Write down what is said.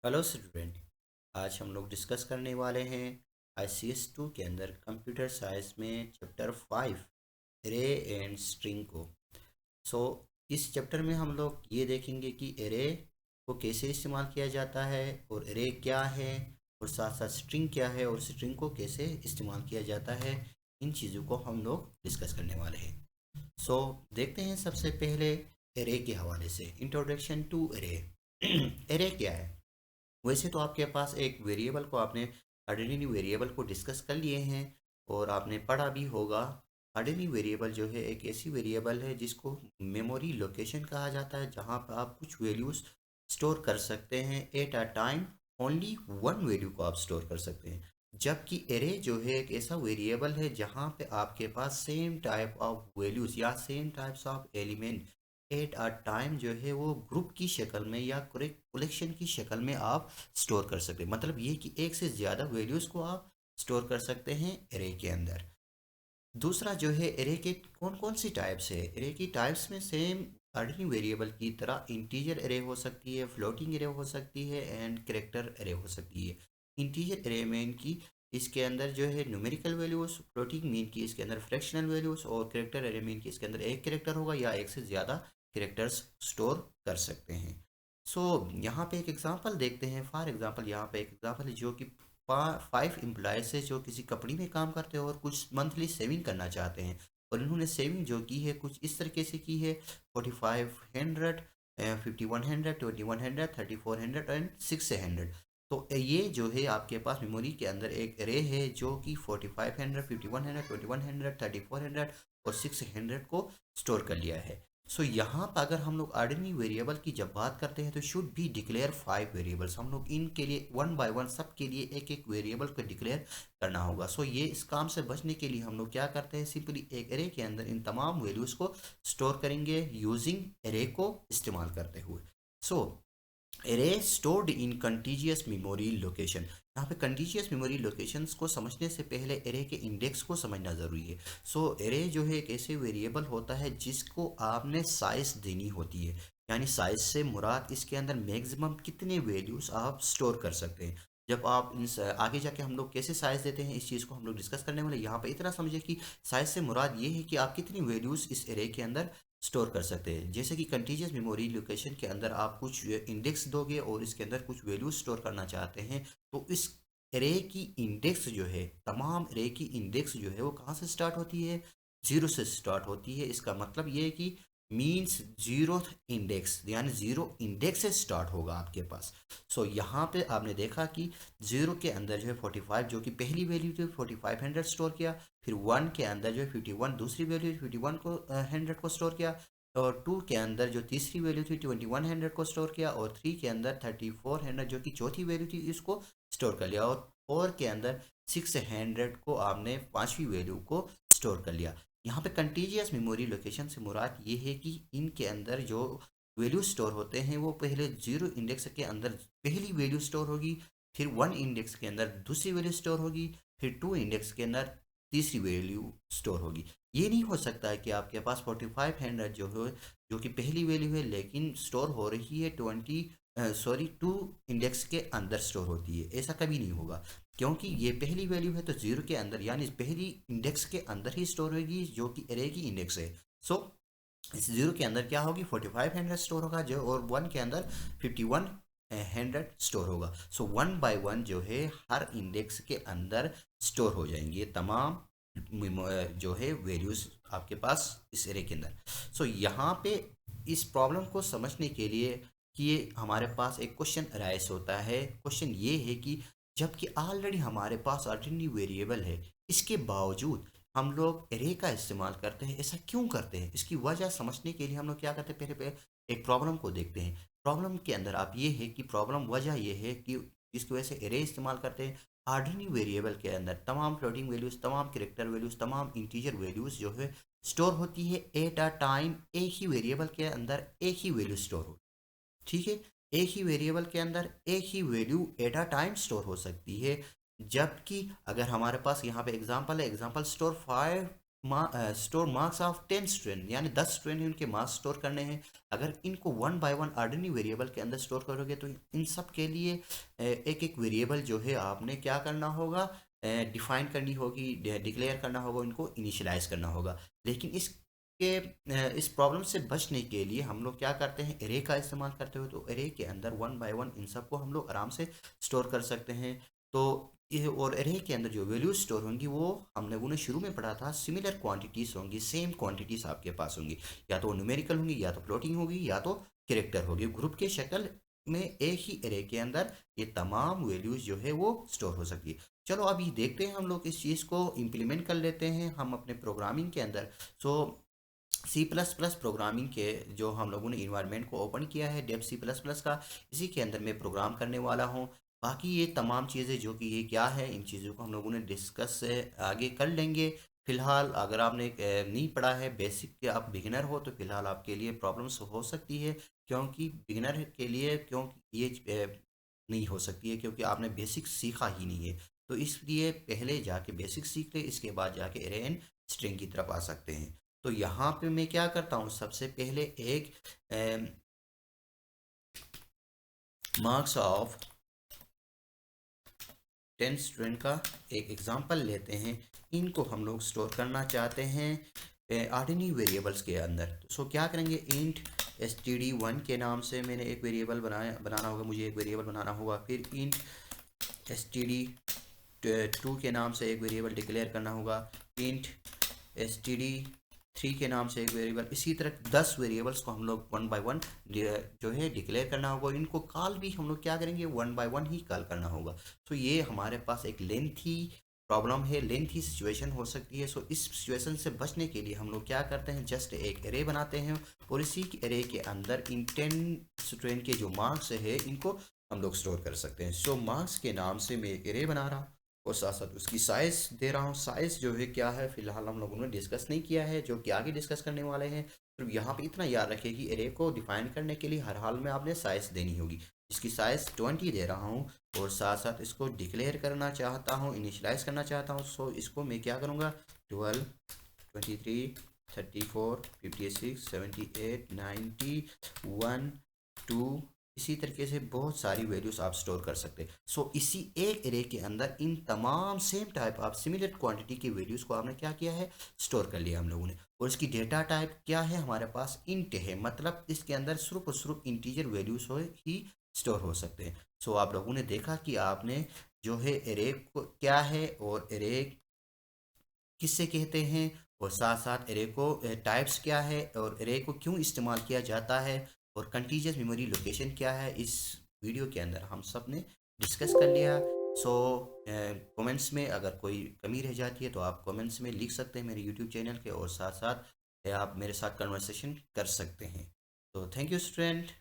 Hello student. आज हम लोग डिस्कस करने वाले हैं ICS 2 के अंदर कंप्यूटर साइंस में चैप्टर 5 एरे एंड स्ट्रिंग को। सो इस चैप्टर में हम लोग ये देखेंगे कि एरे को कैसे इस्तेमाल किया जाता है और एरे क्या है और साथ साथ स्ट्रिंग क्या है और स्ट्रिंग को कैसे इस्तेमाल किया जाता है। इन चीज़ों को हम लोग डिस्कस करने वाले हैं। सो देखते हैं सबसे पहले एरे के हवाले से इंट्रोडक्शन टू एरे। एरे क्या है? वैसे तो आपके पास एक वेरिएबल को आपने आर्डिनरी वेरिएबल को डिस्कस कर लिए हैं और आपने पढ़ा भी होगा। आर्डिनरी वेरिएबल जो है एक ऐसी वेरिएबल है जिसको मेमोरी लोकेशन कहा जाता है, जहाँ पर आप कुछ वैल्यूज़ स्टोर कर सकते हैं eight a time. Only one value को आप स्टोर कर सकते हैं। जबकि एरे जो है एक ऐसा वेरिएबल है जहाँ पे आपके पास सेम टाइप ऑफ वैल्यूज़ या same types of element eight a time जो है वो ग्रुप की शक्ल में या कलेक्शन की शक्ल में आप स्टोर कर सकते हैं। मतलब ये कि एक से ज़्यादा वैल्यूज़ को आप स्टोर कर सकते हैं एरे के अंदर। दूसरा जो है एरे के कौन कौन सी टाइप्स है। एरे की टाइप्स में सेम अर्डिनरी वेरिएबल की तरह इंटीजर एरे हो सकती है, फ्लोटिंग एरे हो सकती है एंड कैरेक्टर एरे हो सकती है। इंटीजर एरे में इनकी इसके अंदर जो है न्यूमेरिकल वैल्यूज़, फ्लोटिंग मीन की इसके अंदर फ्रैक्शनल वैल्यूज़ और कैरेक्टर एरे मीन की इसके अंदर एक कैरेक्टर होगा या एक से ज़्यादा कैरेक्टर्स स्टोर कर सकते हैं। सो यहाँ पे एक एग्जांपल देखते हैं। फॉर एग्जांपल यहाँ पे एक एग्जांपल है जो कि 5 एम्प्लॉयज़ है जो किसी कंपनी में काम करते हैं और कुछ मंथली सेविंग करना चाहते हैं। और इन्होंने सेविंग जो की है कुछ इस तरीके से की है: 4500, 5100, 2100, 3400 एंड 600। तो ये जो है आपके पास मेमोरी के अंदर एक एरे है जो कि 4500, 5100, 2100, 3400 और 600 को स्टोर कर लिया है। सो यहाँ पर अगर हम लोग आर्डिनरी वेरिएबल की जब बात करते हैं तो शुड बी डिक्लेयर 5 वेरिएबल्स। हम लोग इनके लिए वन बाय वन सब के लिए एक एक वेरिएबल को डिक्लेयर करना होगा। सो ये इस काम से बचने के लिए हम लोग क्या करते हैं, सिंपली एक एरे के अंदर इन तमाम वैल्यूज़ को स्टोर करेंगे यूजिंग एरे को इस्तेमाल करते हुए। So array stored in contiguous memory location. यहाँ पे कंटीजियस मेमोरी लोकेशंस को समझने से पहले एरे के इंडेक्स को समझना ज़रूरी है। सो एरे जो है एक ऐसे वेरिएबल होता है जिसको आपने साइज देनी होती है। यानी साइज से मुराद इसके अंदर मैक्सिमम कितने वैल्यूज़ आप स्टोर कर सकते हैं। जब आप आगे जाके हम लोग कैसे साइज देते हैं इस चीज़ को हम लोग डिस्कस करने वाले। यहाँ पे इतना समझे कि साइज से मुराद ये है कि आप कितनी वैल्यूज़ इस एरे के अंदर स्टोर कर सकते हैं। जैसे कि कंटीजियस मेमोरी लोकेशन के अंदर आप कुछ इंडेक्स दोगे और इसके अंदर कुछ वैल्यू स्टोर करना चाहते हैं, तो इस एरे की इंडेक्स जो है, तमाम एरे की इंडेक्स जो है वो कहाँ से स्टार्ट होती है? जीरो से स्टार्ट होती है। इसका मतलब ये है कि मीन्स जीरो इंडेक्स, यानी जीरो इंडेक्स से स्टार्ट होगा आपके पास। सो यहाँ पे आपने देखा कि जीरो के अंदर जो है 45 जो कि पहली वैल्यू थी 4500 स्टोर किया। फिर वन के अंदर जो है 51 दूसरी वैल्यू 51 को 100 को स्टोर किया। और टू के अंदर जो तीसरी वैल्यू थी 2100 को स्टोर किया। और थ्री के अंदर 3400 जो कि चौथी वैल्यू थी इसको स्टोर कर लिया। और फोर के अंदर 600 को आपने पांचवी वैल्यू को स्टोर कर लिया। यहाँ पे कंटीजियस मेमोरी लोकेशन से मुराद ये है कि इनके अंदर जो वैल्यू स्टोर होते हैं वो पहले जीरो इंडेक्स के अंदर पहली वैल्यू स्टोर होगी, फिर वन इंडेक्स के अंदर दूसरी वैल्यू स्टोर होगी, फिर टू इंडेक्स के अंदर तीसरी वैल्यू स्टोर होगी। ये नहीं हो सकता है कि आपके पास 4500 जो है जो कि पहली वैल्यू है लेकिन स्टोर हो रही है टू इंडेक्स के अंदर स्टोर होती है। ऐसा कभी नहीं होगा क्योंकि ये पहली वैल्यू है तो जीरो के अंदर यानी पहली इंडेक्स के अंदर ही स्टोर होगी जो कि एरे की इंडेक्स है। सो इस जीरो के अंदर क्या होगी 4500 स्टोर होगा जो, और वन के अंदर 5100 स्टोर होगा। सो वन बाय वन जो है हर इंडेक्स के अंदर स्टोर हो जाएंगे तमाम जो है वैल्यूज आपके पास इस एरे के अंदर। सो यहाँ पे इस प्रॉब्लम को समझने के लिए कि ये हमारे पास एक क्वेश्चन अराइज होता है। क्वेश्चन ये है कि जबकि ऑलरेडी हमारे पास आर्डिनरी वेरिएबल है, इसके बावजूद हम लोग एरे का इस्तेमाल करते हैं। ऐसा क्यों करते हैं? इसकी वजह समझने के लिए हम लोग क्या करते हैं, पहले एक प्रॉब्लम को देखते हैं। प्रॉब्लम के अंदर आप ये है कि प्रॉब्लम वजह ये है कि जिसकी वजह से एरे इस्तेमाल करते हैं। आर्डिनरी वेरिएबल के अंदर तमाम फ्लोटिंग वैल्यूज़, तमाम कैरेक्टर वैल्यूज़, तमाम इंटीजर वैल्यूज़ जो है स्टोर होती है एट अ टाइम। एक ही वेरिएबल के अंदर एक ही वैल्यू स्टोर हो, ठीक है। एक ही वेरिएबल के अंदर एक ही value at a time store हो सकती है। जबकि अगर हमारे पास यहाँ पे एग्जांपल है, example store 5 store marks of 10 strain, यानी 10 स्ट्रेन उनके मार्क्स स्टोर करने हैं। अगर इनको one by one ordinary variable के अंदर स्टोर करोगे तो इन सब के लिए एक एक वेरिएबल जो है आपने क्या करना होगा, डिफाइन करनी होगी, डिक्लेयर करना होगा, इनको इनिशियलाइज करना होगा। लेकिन इस प्रॉब्लम से बचने के लिए हम लोग क्या करते हैं, एरे का इस्तेमाल करते हुए, तो एरे के अंदर वन बाय वन इन सबको हम लोग आराम से स्टोर कर सकते हैं। तो ये और एरे के अंदर जो वैल्यूज स्टोर होंगी वो हमने उन्हें शुरू में पढ़ा था, सिमिलर क्वांटिटीज होंगी, सेम क्वांटिटीज आपके पास होंगी, या तो न्यूमेरिकल होंगी, या तो फ्लोटिंग होगी, या तो कैरेक्टर होगी। ग्रुप के शक्ल में एक ही एरे के अंदर ये तमाम वैल्यूज जो है वो स्टोर हो सकती है। चलो अभी देखते हैं, हम लोग इस चीज़ को इम्प्लीमेंट कर लेते हैं हम अपने प्रोग्रामिंग के अंदर। सो C++ प्रोग्रामिंग के जो हम लोगों ने इन्वायरमेंट को ओपन किया है डेव C++ का, इसी के अंदर मैं प्रोग्राम करने वाला हूँ। बाकी ये तमाम चीज़ें जो कि ये क्या है, इन चीज़ों को हम लोगों ने डिस्कस आगे कर लेंगे। फिलहाल अगर आपने नहीं पढ़ा है बेसिक के, आप बिगिनर हो, तो फिलहाल आपके लिए प्रॉब्लम्स हो सकती है, क्योंकि बिगिनर के लिए क्योंकि ये नहीं हो सकती है, क्योंकि आपने बेसिक सीखा ही नहीं है। तो इसलिए पहले जाके बेसिक सीख ले, इसके बाद जाके एरे एंड स्ट्रिंग की तरफ आ सकते हैं। तो यहाँ पे मैं क्या करता हूँ, सबसे पहले एक मार्क्स ऑफ 10 स्टूडेंट का एक एग्जांपल लेते हैं। इनको हम लोग स्टोर करना चाहते हैं ऑर्डिनरी वेरिएबल्स के अंदर। सो क्या करेंगे, इंट std1 के नाम से मैंने एक वेरिएबल बनाना होगा, मुझे एक वेरिएबल बनाना होगा। फिर इंट std2 के नाम से एक वेरिएबल डिक्लेयर करना होगा। इंट std3 के नाम से एक वेरिएबल। इसी तरह 10 वेरिएबल्स को हम लोग वन बाय वन जो है डिक्लेयर करना होगा। इनको कॉल भी हम लोग क्या करेंगे, one by one he call करना होगा। तो ये हमारे पास एक लेंथी प्रॉब्लम है, लेंथी सिचुएशन हो सकती है। सो इस सिचुएशन से बचने के लिए हम लोग क्या करते हैं, जस्ट एक एरे बनाते हैं, और इसी एरे के अंदर इन 10 स्टूडेंट के जो मार्क्स है इनको हम लोग स्टोर कर सकते हैं। सो मार्क्स के नाम से मैं एक एरे बना रहा हूँ, और साथ साथ उसकी साइज़ दे रहा हूँ। साइज़ जो है क्या है, फिलहाल हम लोगों ने डिस्कस नहीं किया है, जो कि आगे डिस्कस करने वाले हैं। तो यहाँ पे इतना याद रखिए कि एरे को डिफाइन करने के लिए हर हाल में आपने साइज़ देनी होगी। इसकी साइज़ 20 दे रहा हूँ, और साथ साथ इसको डिक्लेयर करना चाहता हूँ, इनिशलाइज करना चाहता हूँ। सो इसको मैं क्या करूँगा, 12, 23, 34, 56, 78, 90, 1, 2, इसी तरीके से बहुत सारी वैल्यूज आप स्टोर कर सकते हैं। सो इसी एक एरे के अंदर इन तमाम same type of similar quantity की वैल्यूज को आपने क्या किया है, स्टोर कर लिया हम लोगों ने। और इसकी डेटा टाइप क्या है, हमारे पास इंट है, मतलब इसके अंदर सिर्फ और सिर्फ इंटीजर वैल्यूज हो ही स्टोर हो सकते हैं। सो आप लोगों ने देखा कि आपने जो है एरे को क्या है, और एरे किससे कहते हैं, और साथ साथ एरे को टाइप्स क्या है, और एरे को क्यों इस्तेमाल किया जाता है, और कंटीजियस मेमोरी लोकेशन क्या है, इस वीडियो के अंदर हम सब ने डिस्कस कर लिया। सो कमेंट्स में अगर कोई कमी रह जाती है तो आप कमेंट्स में लिख सकते हैं मेरे यूट्यूब चैनल के, और साथ साथ आप मेरे साथ कन्वर्सेशन कर सकते हैं। तो थैंक यू स्टूडेंट।